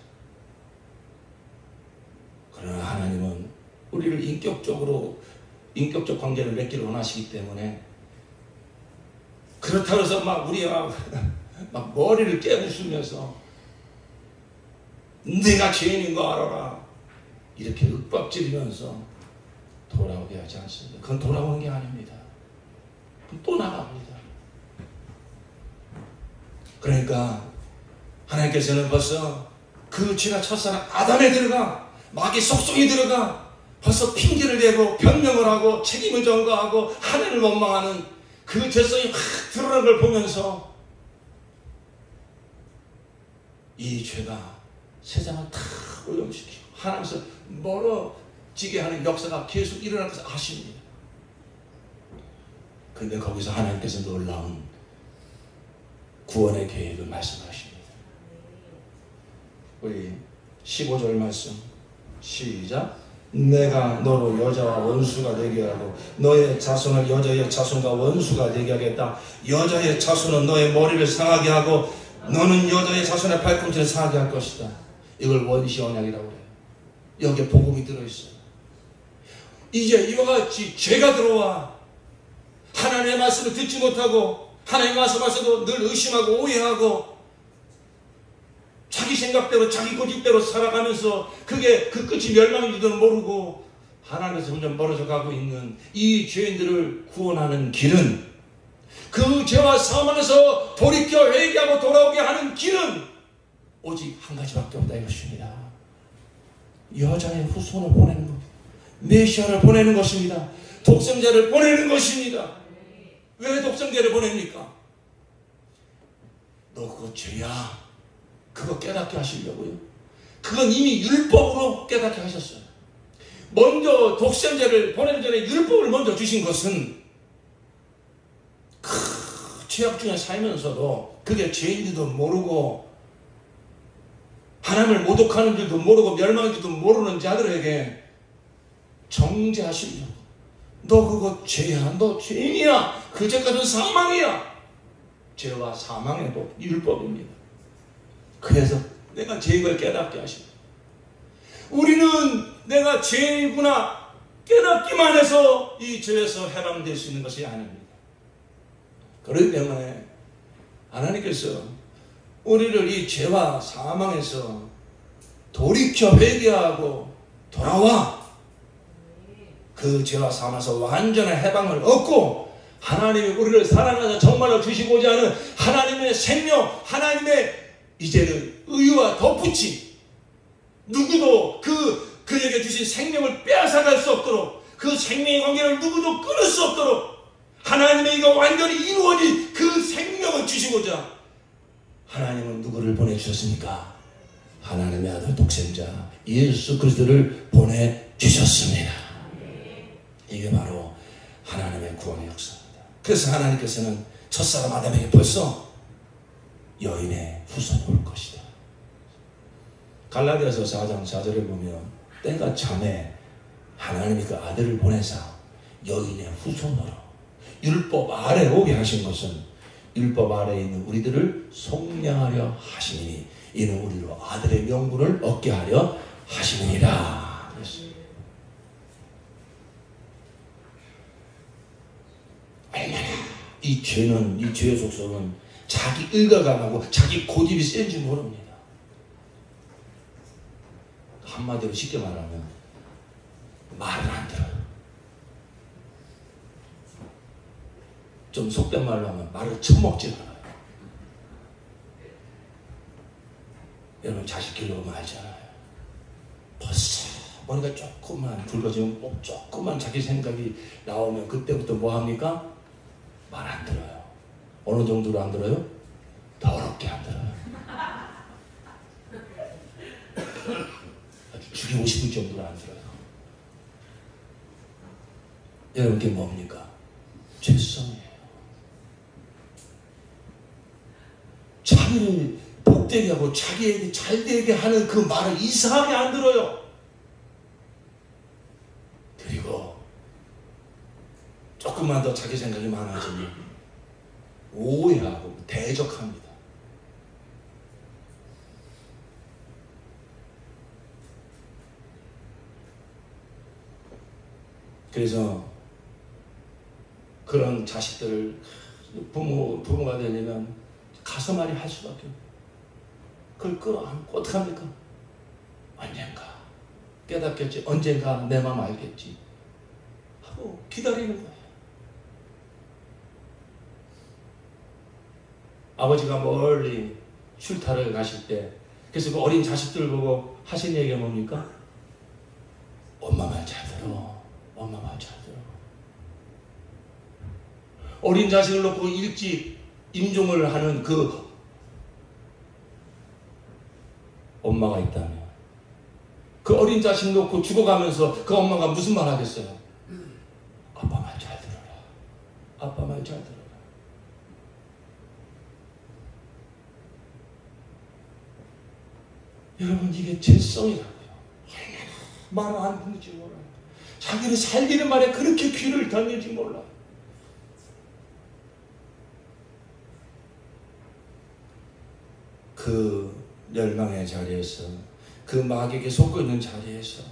그러나 하나님은 우리를 인격적 관계를 맺기를 원하시기 때문에, 그렇다고 해서 막 우리가 막 머리를 깨부수면서 내가 죄인인 거 알아라 이렇게 윽박지르면서 돌아오게 하지 않습니다. 그건 돌아오는 게 아닙니다. 또 나갑니다. 그러니까 하나님께서는 벌써 그 죄가 첫사랑 아담에 들어가 마귀 속성이 들어가 벌써 핑계를 대고 변명을 하고 책임을 전가하고 하나님을 원망하는 그 죄성이 확 드러난 걸 보면서 이 죄가 세상을 다 오염시키고 하나님께서 멀어지게 하는 역사가 계속 일어날 것을 아십니다. 그런데 거기서 하나님께서 놀라운 구원의 계획을 말씀하십니다. 우리 15절 말씀 시작. 내가 너로 여자와 원수가 되게 하고 너의 자손을 여자의 자손과 원수가 되게 하겠다. 여자의 자손은 너의 머리를 상하게 하고 너는 여자의 자손의 발꿈치를 상하게 할 것이다. 이걸 원시 언약이라고 해요. 여기에 복음이 들어있어요. 이제 이와 같이 죄가 들어와 하나님의 말씀을 듣지 못하고 하나님의 말씀하셔도 늘 의심하고 오해하고 자기 생각대로 자기 고집대로 살아가면서 그게 그 끝이 멸망인지도 모르고 하나님에서 점점 멀어져 가고 있는 이 죄인들을 구원하는 길은, 그 죄와 사망에서 돌이켜 회개하고 돌아오게 하는 길은 오직 한 가지밖에 없다 이것입니다. 여자의 후손을 보내는 것, 메시아를 보내는 것입니다. 독생자를 보내는 것입니다. 왜 독생자를 보냅니까? 너 그거 죄야. 그거 깨닫게 하시려고요. 그건 이미 율법으로 깨닫게 하셨어요. 먼저 독생자를 보내기 전에 율법을 먼저 주신 것은 죄악 중에 살면서도 그게 죄인지도 모르고 하나님을 모독하는 줄도 모르고 멸망인 줄도 모르는 자들에게 정죄하시려고. 너 그거 죄야. 너 죄인이야. 그 죄까지는 사망이야. 죄와 사망의 법, 율법입니다. 그래서 내가 죄인 걸 깨닫게 하십니다. 우리는 내가 죄인이구나 깨닫기만 해서 이 죄에서 해방될 수 있는 것이 아닙니다. 그렇기 때문에 하나님께서 우리를 이 죄와 사망에서 돌이켜 회개하고 돌아와 그 죄와 사망에서 완전한 해방을 얻고 하나님이 우리를 사랑하사 정말로 주시고자 하는 하나님의 생명, 하나님의 이제는 의와 덧붙이, 누구도 그에게 주신 생명을 빼앗아갈 수 없도록, 그 생명의 관계를 누구도 끊을 수 없도록 하나님의 이가 완전히 이루어진 그 생명을 주시고자 하나님은 누구를 보내주셨습니까? 하나님의 아들 독생자 예수 그리스도를 보내주셨습니다. 이게 바로 하나님의 구원의 역사입니다. 그래서 하나님께서는 첫사람 아담에게 벌써 여인의 후손이 올 것이다. 갈라디아서 4장 4절에 보면 때가 참에 하나님이 그 아들을 보내사 여인의 후손으로 율법 아래 오게 하신 것은 율법 아래에 있는 우리들을 속량하려 하시니 이는 우리로 아들의 명분을 얻게 하려 하시느니라. 얼마나 이 죄는, 이 죄의 속성은 자기 의가 강하고 자기 고집이 센지 모릅니다. 한마디로 쉽게 말하면 말을 안 들어요. 좀 속된 말로 하면 말을 처먹지 않아요. 여러분 자식 키우면 알잖아요. 벌써 머리가 조금만 굵어지면 꼭 조금만 자기 생각이 나오면 그때부터 뭐 합니까? 말 안 들어요. 어느 정도로 안 들어요? 더럽게 안 들어요. 아주 죽이고 싶을 정도로 안 들어요. 여러분 그게 뭡니까? 죄성이에요. 자기를 복되게 하고 자기에게 잘되게 하는 그 말을 이상하게 안 들어요. 그리고 조금만 더 자기 생각이 많아지니 오해하고 대적합니다. 그래서 그런 자식들을 부모가 되려면 가슴앓이 할 수밖에 없어요. 그걸 끌어안고 어떡합니까? 언젠가 깨닫겠지, 언젠가 내 마음 알겠지 하고 기다리는 거예요. 아버지가 멀리 출타를 가실 때 그래서 그 어린 자식들 보고 하신 얘기가 뭡니까? 엄마 말 잘 들어. 엄마 말 잘 들어. 어린 자식을 놓고 일찍 임종을 하는 그 엄마가 있다면 그 어린 자식 놓고 죽어가면서 그 엄마가 무슨 말 하겠어요? 아빠 말 잘 들어라. 아빠 말 잘 들어라. 여러분 이게 죄성이라고요. 말을 안 듣는지 몰라요. 자기를 살리는 말에 그렇게 귀를 닫는지 몰라요. 그 멸망의 자리에서 그 마귀에게 속고 있는 자리에서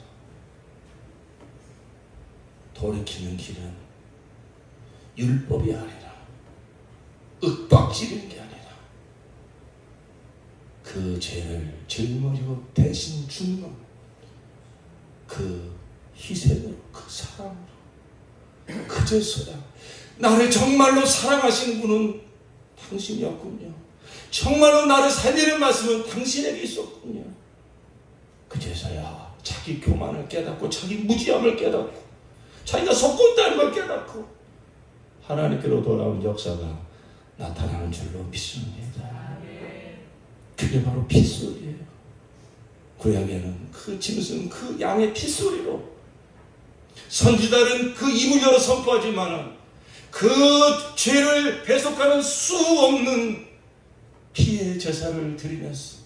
돌이키는 길은 율법이 아니라 윽박지르는 게 아니라 그 죄를 짊어지고 대신 죽는 그 희생으로 그 사랑으로 그제서야 나를 정말로 사랑하시는 분은 당신이었군요. 정말로 나를 살리는 말씀은 당신에게 있었군요. 그제서야 자기 교만을 깨닫고 자기 무지함을 깨닫고 자기가 속고 있다는 걸 깨닫고 하나님께로 돌아온 역사가 나타나는 줄로 믿습니다. 그게 바로 핏소리예요. 구약에는 그 짐승 그 양의 핏소리로 선지자는 그 입을 열어 선포하지만 그 죄를 배속하는 수 없는 피의 제사를 드리면서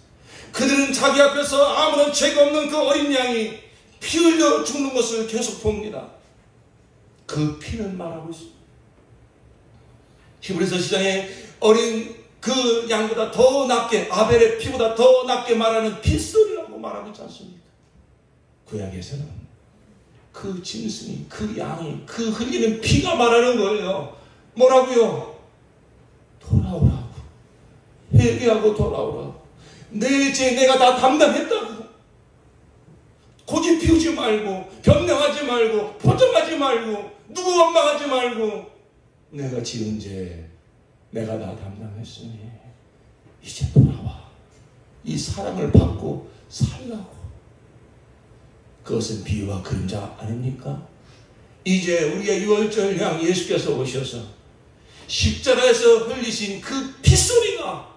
그들은 자기 앞에서 아무런 죄가 없는 그 어린 양이 피 흘려 죽는 것을 계속 봅니다. 그 피는 말하고 있습니다. 히브리서 10장에 어린 그 양보다 더 낫게 아벨의 피보다 더 낫게 말하는 핏소리라고 말하고 있지 않습니까? 구약에서는 그 짐승이 그 양이 그 흘리는 피가 말하는 거예요. 뭐라고요? 돌아오라고 회개하고 돌아오라고 내 죄 내가 다 담당했다고 고집 피우지 말고 변명하지 말고 포장하지 말고 누구 원망하지 말고 내가 지은 죄 내가 다 담당했으니 이제 돌아와 이 사랑을 받고 살라고. 그것은 비유와 그림자 아닙니까? 이제 우리의 유월절 양 예수께서 오셔서 십자가에서 흘리신 그 핏소리가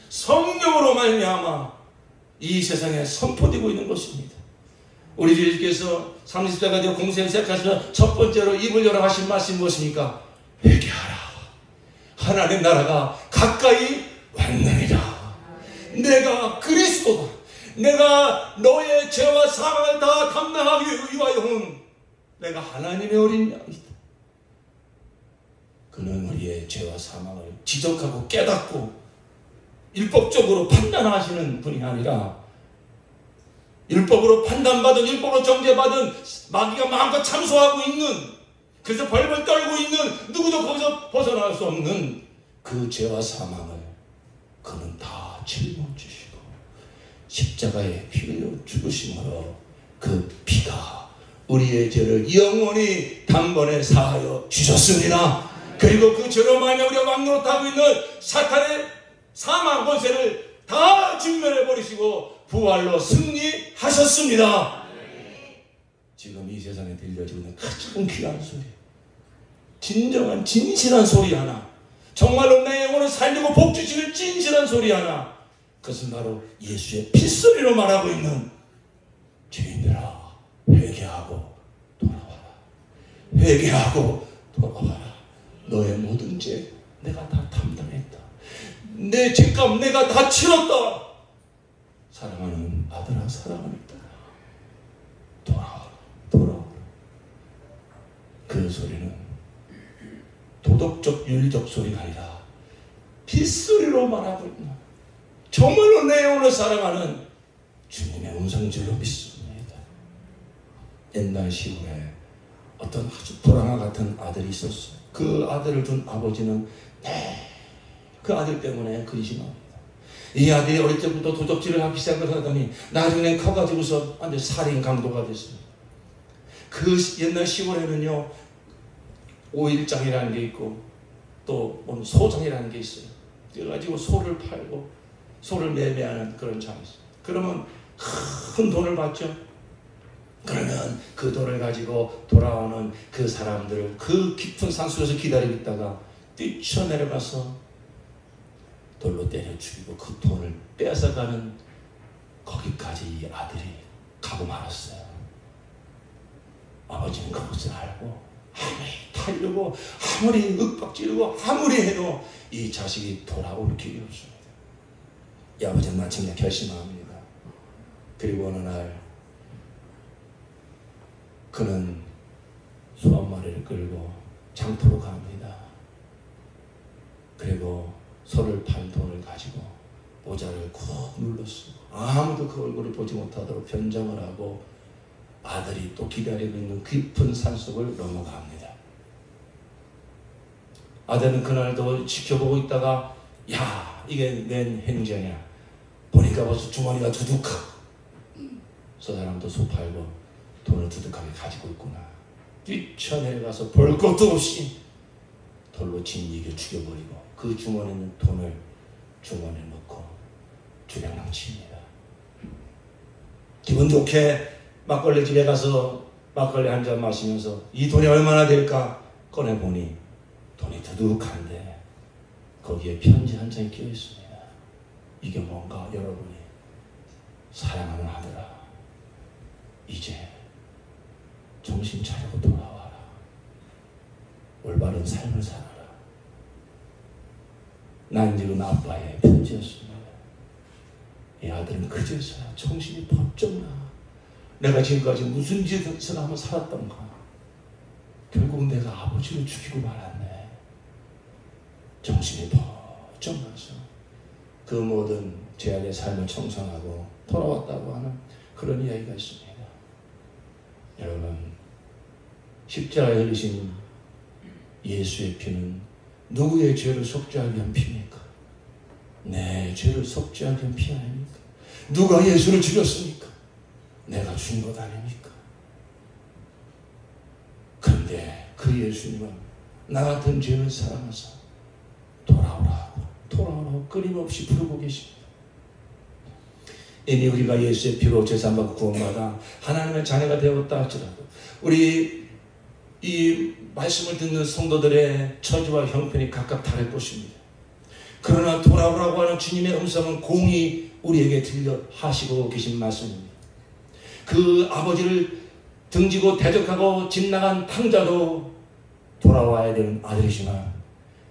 성령으로 말미암아 이 세상에 선포되고 있는 것입니다. 우리 주 예수께서 30세가 되어 공생을 시작하시면 첫 번째로 입을 열어 하신 말씀이 무엇입니까? 회개하라. 하나님 나라가 가까이 왔느니라. 내가 그리스도다. 내가 너의 죄와 사망을 다 감당하기 위하여는 내가 하나님의 어린 양이다. 그는 우리의 죄와 사망을 지적하고 깨닫고 율법적으로 판단하시는 분이 아니라 율법으로 판단받은, 율법으로 정죄받은 마귀가 마음껏 참소하고 있는, 그래서 벌벌 떨고 있는, 누구도 거기서 벗어날 수 없는 그 죄와 사망을 그는 다 짊어지시고 십자가에 피 흘려 죽으심으로 그 피가 우리의 죄를 영원히 단번에 사하여 주셨습니다. 그리고 그 죄로 만약 우리가 왕노릇하고 있는 사탄의 사망 권세를 다 진멸해 버리시고 부활로 승리하셨습니다. 지금 이 세상에 들려지고 있는 가장 귀한 소리, 진정한 진실한 소리 하나, 정말로 내 영혼을 살리고 복주시는 진실한 소리 하나, 그것은 바로 예수의 핏소리로 말하고 있는 죄인들아 회개하고 돌아와라. 회개하고 돌아와라. 너의 모든 죄 내가 다 담당했다. 내 죄값 내가 다 치렀다. 사랑하는 아들아, 사랑하는 딸아, 돌아와라. 돌아와라. 그 소리는 도덕적 윤리적 소리가 아니라 핏소리로 말하고 있는, 정말로 내 영혼을 사랑하는 주님의 음성질로 믿습니다. 옛날 시골에 어떤 아주 불황아 같은 아들이 있었어요. 그 아들을 둔 아버지는 그 아들 때문에 근심합니다. 이 아들이 어릴 때부터 도적질을 하기 시작하더니 나중에 커가지고서 완전 살인 강도가 됐습니다. 그 옛날 시골에는요, 오일장이라는 게 있고 또 소장이라는 게 있어요. 그래가지고 소를 팔고 소를 매매하는 그런 장이 있어요. 그러면 큰 돈을 받죠. 그러면 그 돈을 가지고 돌아오는 그 사람들을 그 깊은 산속에서 기다리고 있다가 뛰쳐내려가서 돌로 때려 죽이고 그 돈을 뺏어가는 거기까지 이 아들이 가고 말았어요. 아버지는 그것을 알고 아무리 타려고 아무리 윽박지르고 아무리 해도 이 자식이 돌아올 길이 없습니다. 이 아버지는 마침내 결심합니다. 그리고 어느 날 그는 소 한 마리를 끌고 장터로 갑니다. 그리고 소를 팔 돈을 가지고 모자를 꾹 눌렀어요. 아무도 그 얼굴을 보지 못하도록 변장을 하고 아들이 또 기다리고 있는 깊은 산속을 넘어갑니다. 아들은 그날도 지켜보고 있다가 야, 이게 낸 행정이야. 보니까 벌써 주머니가 두둑하고 저 사람도 소 팔고 돈을 두둑하게 가지고 있구나. 뛰쳐내려가서 볼 것도 없이 돌로 진이게 죽여버리고 그 주머니에 있는 돈을 주머니에 넣고 주량랑칩니다. 기분 좋게 막걸리 집에 가서 막걸리 한 잔 마시면서 이 돈이 얼마나 될까 꺼내보니 돈이 두둑한데 거기에 편지 한 장이 끼어있습니다. 이게 뭔가 여러분이 사랑하는 아들아, 이제 정신 차리고 돌아와라. 올바른 삶을 살아라. 난 지금 아빠의 편지였습니다. 이 아들은 그제서야 정신이 번쩍 나. 내가 지금까지 무슨 짓을 하며 살았던가. 결국 내가 아버지를 죽이고 말았네. 정신이 번쩍 나서 그 모든 죄악의 삶을 청산하고 돌아왔다고 하는 그런 이야기가 있습니다. 여러분, 십자가에 흘리신 예수의 피는 누구의 죄를 속죄하기 위한 피입니까? 내 죄를 속죄하기 위한 피 아닙니까? 누가 예수를 죽였습니까? 내가 죽인 것 아닙니까? 그런데 그 예수님은 나 같은 죄를 사랑하사 돌아오라고 끊임없이 부르고 계십니다. 이미 우리가 예수의 피로 제사함받고 구원받아 하나님의 자녀가 되었다 할지라도 우리 이 말씀을 듣는 성도들의 처지와 형편이 각각 다를 것입니다. 그러나 돌아오라고 하는 주님의 음성은 공히 우리에게 들려 하시고 계신 말씀입니다. 그 아버지를 등지고 대적하고 집 나간 탕자도 돌아와야 되는 아들이지만,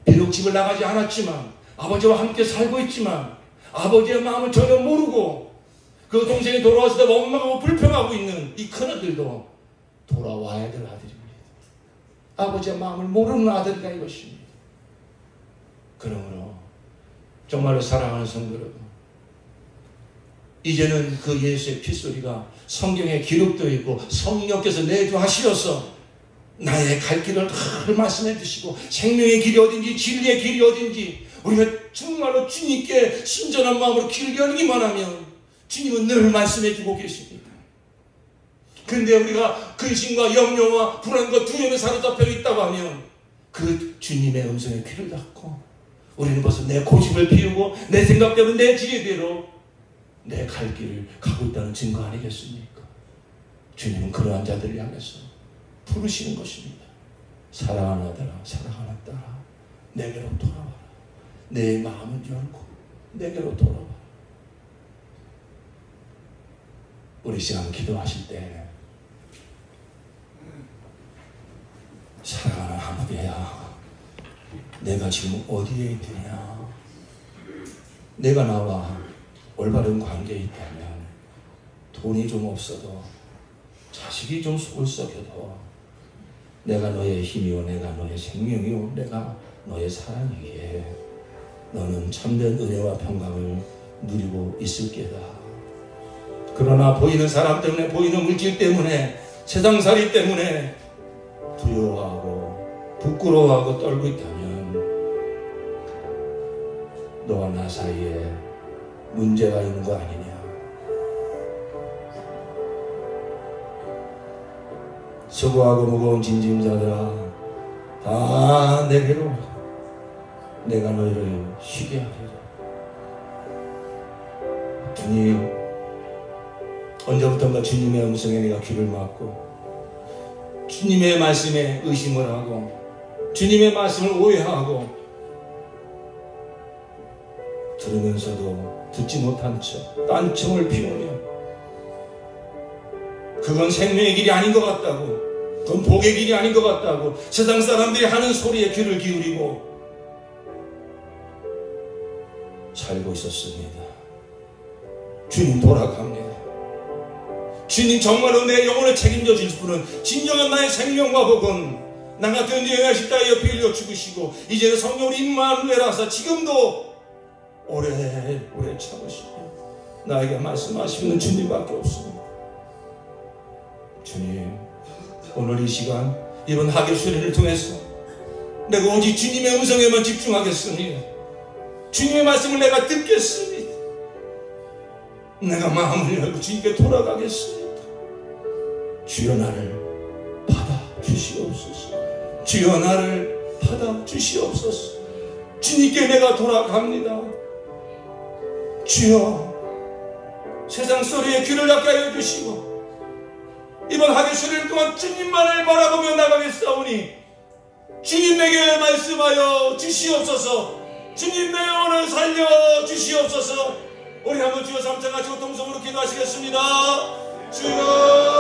비록 집을 나가지 않았지만 아버지와 함께 살고 있지만 아버지의 마음을 전혀 모르고 그 동생이 돌아왔을 때 원망하고 불평하고 있는 이 큰아들도 돌아와야 될 아들입니다. 아버지의 마음을 모르는 아들이다 이것입니다. 그러므로 정말로 사랑하는 성도 여러분, 이제는 그 예수의 핏소리가 성경에 기록되어 있고 성령께서 내주하시어서 나의 갈 길을 늘 말씀해 주시고, 생명의 길이 어딘지 진리의 길이 어딘지 우리가 정말로 주님께 신전한 마음으로 길게 열기만 하면 주님은 늘 말씀해 주고 계십니다. 그런데 우리가 근심과 염려와 불안과 두려움에 사로잡혀 있다고 하면 그 주님의 음성에 귀를 닫고 우리는 벌써 내 고집을 피우고 내 생각대로 내 지혜대로 내 갈 길을 가고 있다는 증거 아니겠습니까? 주님은 그러한 자들을 향해서 부르시는 것입니다. 사랑하는 아들아, 사랑하는 딸아, 내게로 돌아와라. 내 마음을 열고 내게로 돌아와라. 우리 시간 기도하실 때 사랑하는 아버지야, 내가 지금 어디에 있느냐? 내가 나와 올바른 관계에 있다면 돈이 좀 없어도 자식이 좀 속을 썩여도 내가 너의 힘이요, 내가 너의 생명이요, 내가 너의 사랑이기에 너는 참된 은혜와 평강을 누리고 있을 게다. 그러나 보이는 사람 때문에, 보이는 물질 때문에, 세상살이 때문에 두려워하고 부끄러워하고 떨고 있다면 너와 나 사이에 문제가 있는 거 아니냐? 수고하고 무거운 짐짐자들아, 다 내게로 내가 너희를 쉬게 하리라. 주님, 언제부턴가 주님의 음성에 내가 귀를 막고 주님의 말씀에 의심을 하고 주님의 말씀을 오해하고 들으면서도 듣지 못한 척 딴청을 피우며 그건 생명의 길이 아닌 것 같다고, 그건 복의 길이 아닌 것 같다고 세상 사람들이 하는 소리에 귀를 기울이고 살고 있었습니다. 주님 돌아갑니다. 주님 정말로 내 영혼을 책임져 줄 분은 진정한 나의 생명과 복은 나 같은 여인의 십자가에 옆에 흘려 죽으시고 이제는 성령으로 임마누엘 하사 지금도 오래 참으시며 나에게 말씀하시는 주님밖에 없습니다. 주님, 오늘 이 시간 이번 하객수련을 통해서 내가 오직 주님의 음성에만 집중하겠습니다. 주님의 말씀을 내가 듣겠습니다. 내가 마음을 열고 주님께 돌아가겠습니다. 주여 나를 받아주시옵소서. 주여 나를 받아주시옵소서. 주님께 내가 돌아갑니다. 주여 세상 소리에 귀를 닫게 하여 주시고 이번 하객수련 동안 주님만을 바라보며 나가겠사오니 주님 내게 말씀하여 주시옵소서. 주님 내 영혼을 살려 주시옵소서. 우리 한번 주여 삼창하시고 동성으로 기도하시겠습니다. 주여